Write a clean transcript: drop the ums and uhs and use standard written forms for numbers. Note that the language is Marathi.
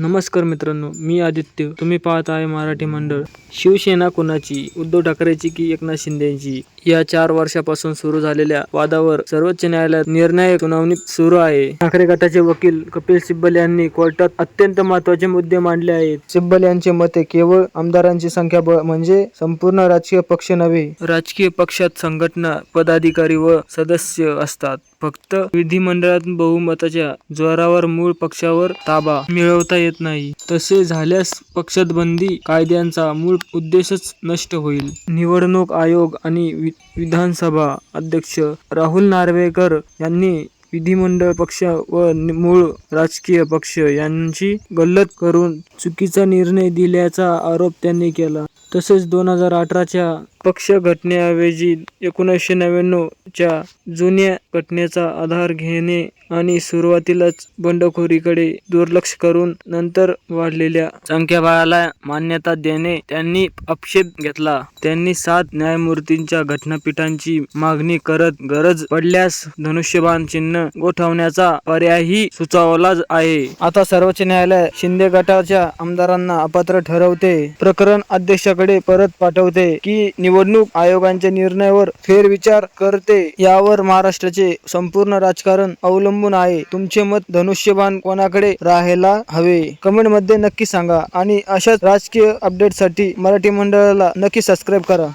नमस्कार मित्रांनो, मी आदित्य. तुम्ही पाहत आहे मराठी मंडळ. शिवसेना कोणाची, उद्धव ठाकरेची की एकनाथ शिंदेची? या 4 वर्षापासून सुरू झालेल्या वादावर सर्वोच्च न्यायालयात निर्णायक सुनावणी सुरू आहे. ठाकरे गटाचे वकील कपिल सिब्बल यांनी कोर्टात अत्यंत महत्त्वाचे मुद्दे मांडले आहेत. सिब्बल यांचे मते केवळ आमदारांची संख्या म्हणजे संपूर्ण राजकीय पक्ष नव्हे. राजकीय पक्षात संघटना, पदाधिकारी व सदस्य असतात. फक्त विधिमंडळात बहुमताच्या जोरावर मूळ पक्षावर ताबा मिळवता येत नाही. तसे झाल्यास पक्षात बंदी कायद्याचा मूळ उद्देशच नष्ट होईल. निवडणूक आयोग आणि विधानसभा अध्यक्ष राहुल नार्वेकर यांनी विधिमंडळ पक्ष व मूळ राजकीय पक्ष यांची गल्लत करून चुकीचा निर्णय दिल्याचा आरोप त्यांनी केला. तसेच 2018च्या पक्ष घटनेऐवजी 1999 च्या जुन्या घटनेचा आधार घेणे आणि सुरुवातीलाच बंडखोरीकडे दुर्लक्ष करून नंतर वाढलेल्या संख्याबळाला मान्यता देणे त्यांनी आक्षेप घेतला. त्यांनी 7 न्यायमूर्तींच्या घटनापीठाची मागणी करत गरज पडल्यास धनुष्यबाण चिन्ह गोठवण्याचा पर्यायही सुचवला आहे. आता सर्वोच्च न्यायालय शिंदे गटाच्या आमदारांना अपात्र ठरवते. प्रकरण अध्यक्षाकडे परत पाठवते की निवडणूक आयोगाच्या निर्णयावर फेरविचार करते यावर महाराष्ट्राचे संपूर्ण राजकारण अवलंबून आहे. तुमचे मत धनुष्यबाण कोणाकडे राहायला हवे? कमेंट मध्ये नक्की सांगा आणि अशाच राजकीय अपडेटसाठी मराठी मंडळाला नक्की सबस्क्राईब करा.